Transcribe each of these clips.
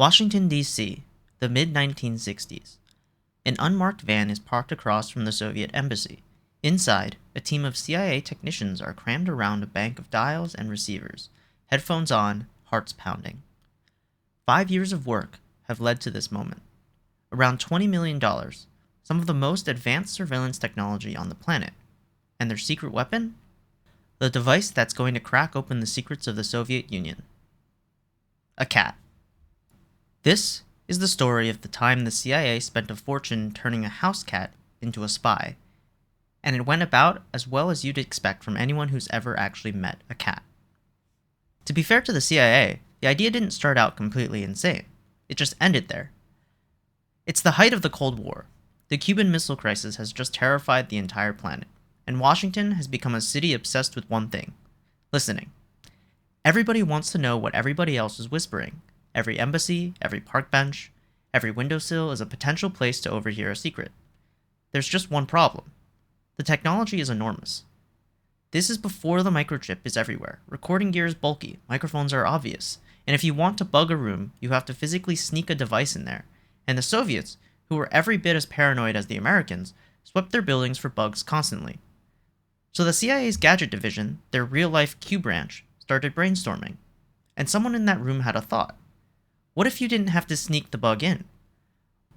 Washington, D.C., the mid-1960s. An unmarked van is parked across from the Soviet embassy. Inside, a team of CIA technicians are crammed around a bank of dials and receivers, headphones on, hearts pounding. 5 years of work have led to this moment. Around $20 million, some of the most advanced surveillance technology on the planet. And their secret weapon? The device that's going to crack open the secrets of the Soviet Union. A cat. This is the story of the time the CIA spent a fortune turning a house cat into a spy. And it went about as well as you'd expect from anyone who's ever actually met a cat. To be fair to the CIA, the idea didn't start out completely insane. It just ended there. It's the height of the Cold War. The Cuban Missile Crisis has just terrified the entire planet, and Washington has become a city obsessed with one thing: listening. Everybody wants to know what everybody else is whispering. Every embassy, every park bench, every windowsill is a potential place to overhear a secret. There's just one problem. The technology is enormous. This is before the microchip is everywhere. Recording gear is bulky, microphones are obvious, and if you want to bug a room, you have to physically sneak a device in there. And the Soviets, who were every bit as paranoid as the Americans, swept their buildings for bugs constantly. So the CIA's gadget division, their real-life Q branch, started brainstorming. And someone in that room had a thought. What if you didn't have to sneak the bug in?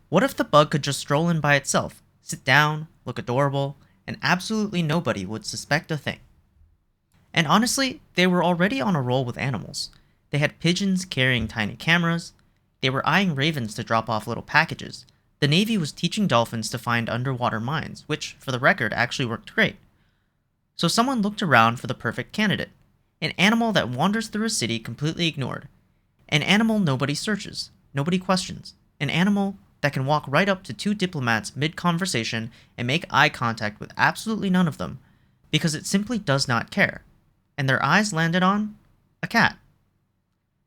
What if the bug could just stroll in by itself, sit down, look adorable, and absolutely nobody would suspect a thing? And honestly, they were already on a roll with animals. They had pigeons carrying tiny cameras. They were eyeing ravens to drop off little packages. The Navy was teaching dolphins to find underwater mines, which, for the record, actually worked great. So someone looked around for the perfect candidate. An animal that wanders through a city completely ignored. An animal nobody searches, nobody questions. An animal that can walk right up to two diplomats mid-conversation and make eye contact with absolutely none of them, because it simply does not care. And their eyes landed on a cat.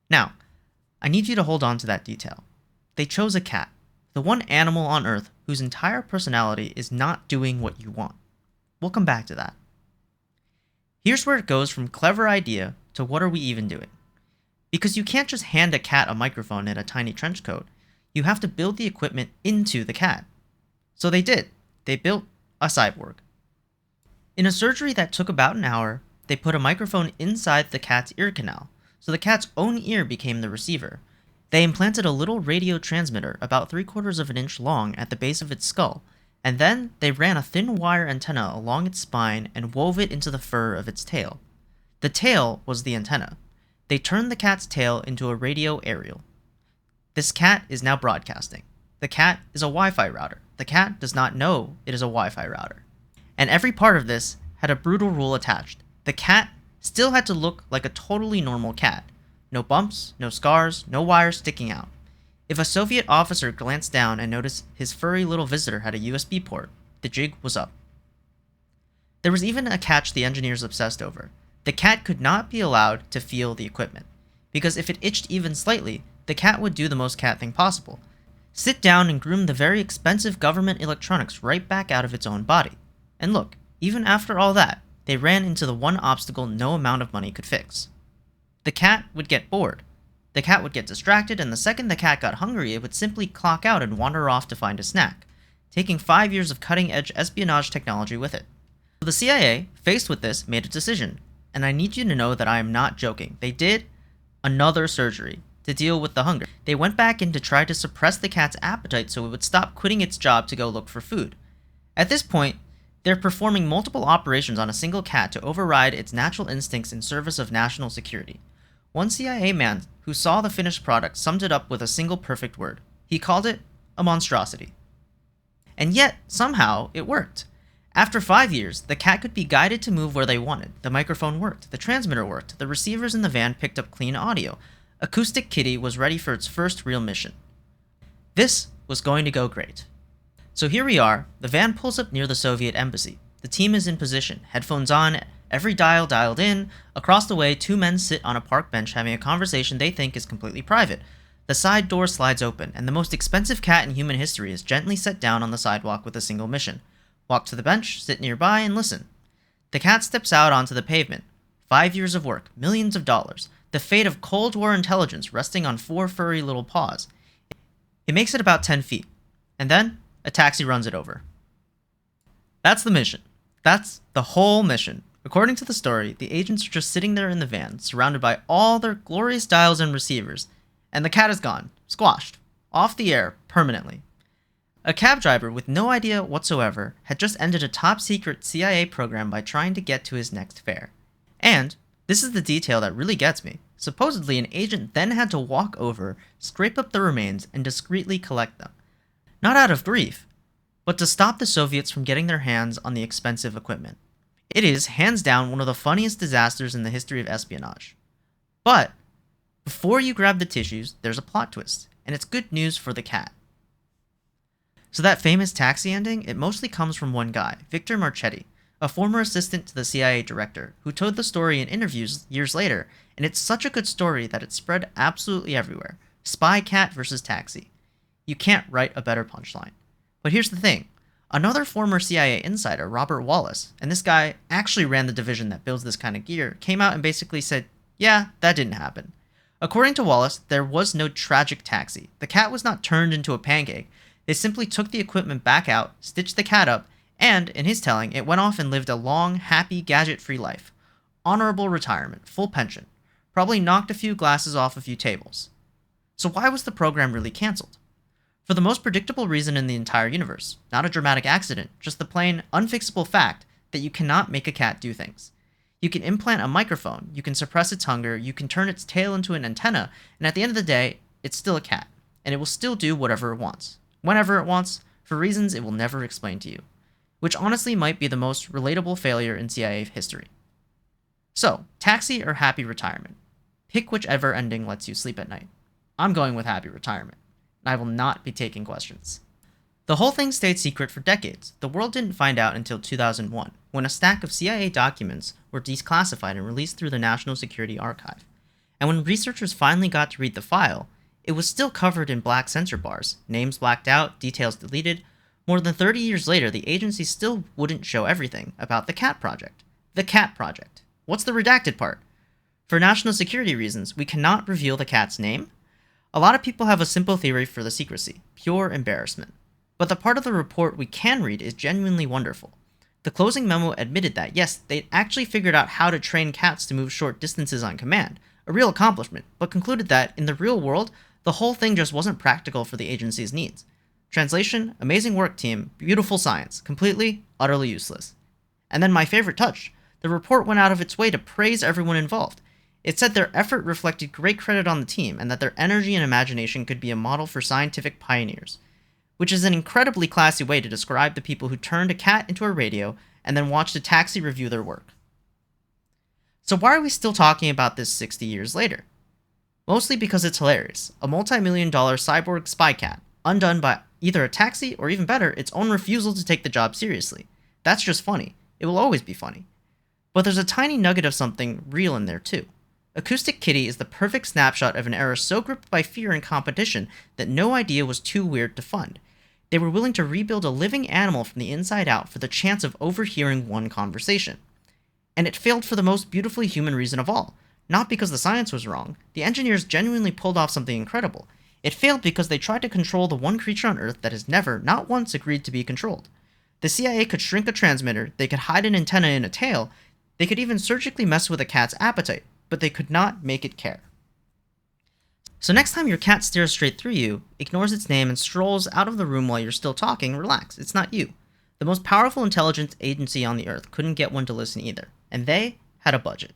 Now, I need you to hold on to that detail. They chose a cat, the one animal on Earth whose entire personality is not doing what you want. We'll come back to that. Here's where it goes from clever idea to what are we even doing? Because you can't just hand a cat a microphone and a tiny trench coat. You have to build the equipment into the cat. So they did. They built a cyborg. In a surgery that took about an hour, they put a microphone inside the cat's ear canal, so the cat's own ear became the receiver. They implanted a little radio transmitter about 3/4 of an inch long at the base of its skull, and then they ran a thin wire antenna along its spine and wove it into the fur of its tail. The tail was the antenna. They turned the cat's tail into a radio aerial. This cat is now broadcasting. The cat is a Wi-Fi router. The cat does not know it is a Wi-Fi router. And every part of this had a brutal rule attached. The cat still had to look like a totally normal cat. No bumps, no scars, no wires sticking out. If a Soviet officer glanced down and noticed his furry little visitor had a USB port, the jig was up. There was even a catch the engineers obsessed over. The cat could not be allowed to feel the equipment, because if it itched even slightly, the cat would do the most cat thing possible: sit down and groom the very expensive government electronics right back out of its own body. And look, even after all that, they ran into the one obstacle no amount of money could fix. The cat would get bored. The cat would get distracted, and the second the cat got hungry, it would simply clock out and wander off to find a snack, taking 5 years of cutting-edge espionage technology with it. So the CIA, faced with this, made a decision. And I need you to know that I am not joking. They did another surgery to deal with the hunger. They went back in to try to suppress the cat's appetite so it would stop quitting its job to go look for food. At this point, they're performing multiple operations on a single cat to override its natural instincts in service of national security. One CIA man who saw the finished product summed it up with a single perfect word. He called it a monstrosity. And yet, somehow, it worked. After 5 years, the cat could be guided to move where they wanted. The microphone worked, the transmitter worked, the receivers in the van picked up clean audio. Acoustic Kitty was ready for its first real mission. This was going to go great. So here we are, the van pulls up near the Soviet embassy. The team is in position, headphones on, every dial dialed in. Across the way, two men sit on a park bench having a conversation they think is completely private. The side door slides open, and the most expensive cat in human history is gently set down on the sidewalk with a single mission: walk to the bench, sit nearby, and listen. The cat steps out onto the pavement. 5 years of work, millions of dollars. the fate of Cold War intelligence resting on 4 furry little paws. It makes it about 10 feet, and then a taxi runs it over. That's the mission. That's the whole mission. According to the story, the agents are just sitting there in the van, surrounded by all their glorious dials and receivers, and the cat is gone, squashed, off the air, permanently. A cab driver with no idea whatsoever had just ended a top-secret CIA program by trying to get to his next fare. And, this is the detail that really gets me, supposedly an agent then had to walk over, scrape up the remains, and discreetly collect them. Not out of grief, but to stop the Soviets from getting their hands on the expensive equipment. It is, hands down, one of the funniest disasters in the history of espionage. But, before you grab the tissues, there's a plot twist, and it's good news for the cat. So that famous taxi ending, it mostly comes from one guy, Victor Marchetti, a former assistant to the CIA director, who told the story in interviews years later, and it's such a good story that it spread absolutely everywhere. Spy cat versus taxi. You can't write a better punchline. But here's the thing. Another former CIA insider, Robert Wallace, and this guy actually ran the division that builds this kind of gear, came out and basically said, yeah, that didn't happen. According to Wallace, there was no tragic taxi. The cat was not turned into a pancake. They simply took the equipment back out, stitched the cat up, and, in his telling, it went off and lived a long, happy, gadget-free life. Honorable retirement, full pension. Probably knocked a few glasses off a few tables. So why was the program really cancelled? For the most predictable reason in the entire universe. Not a dramatic accident, just the plain, unfixable fact that you cannot make a cat do things. You can implant a microphone, you can suppress its hunger, you can turn its tail into an antenna, and at the end of the day, it's still a cat, and it will still do whatever it wants. Whenever it wants, for reasons it will never explain to you. Which honestly might be the most relatable failure in CIA history. So, taxi or happy retirement? Pick whichever ending lets you sleep at night. I'm going with happy retirement, and I will not be taking questions. The whole thing stayed secret for decades. The world didn't find out until 2001, when a stack of CIA documents were declassified and released through the National Security Archive. And when researchers finally got to read the file, it was still covered in black censor bars, names blacked out, details deleted. More than 30 years later, the agency still wouldn't show everything about the cat project. The cat project. What's the redacted part? For national security reasons, we cannot reveal the cat's name. A lot of people have a simple theory for the secrecy, pure embarrassment. But the part of the report we can read is genuinely wonderful. The closing memo admitted that, yes, they actually figured out how to train cats to move short distances on command, a real accomplishment, but concluded that, in the real world, the whole thing just wasn't practical for the agency's needs. Translation, amazing work team, beautiful science, completely, utterly useless. And then my favorite touch, the report went out of its way to praise everyone involved. It said their effort reflected great credit on the team and that their energy and imagination could be a model for scientific pioneers. Which is an incredibly classy way to describe the people who turned a cat into a radio and then watched a taxi review their work. So why are we still talking about this 60 years later? Mostly because it's hilarious. A multi-million-dollar cyborg spy cat, undone by either a taxi or, even better, its own refusal to take the job seriously. That's just funny. It will always be funny. But there's a tiny nugget of something real in there too. Acoustic Kitty is the perfect snapshot of an era so gripped by fear and competition that no idea was too weird to fund. They were willing to rebuild a living animal from the inside out for the chance of overhearing one conversation. And it failed for the most beautifully human reason of all. Not because the science was wrong. The engineers genuinely pulled off something incredible. It failed because they tried to control the one creature on Earth that has never, not once, agreed to be controlled. The CIA could shrink a transmitter, they could hide an antenna in a tail, they could even surgically mess with a cat's appetite, but they could not make it care. So next time your cat stares straight through you, ignores its name, and strolls out of the room while you're still talking, relax, it's not you. The most powerful intelligence agency on the Earth couldn't get one to listen either, and they had a budget.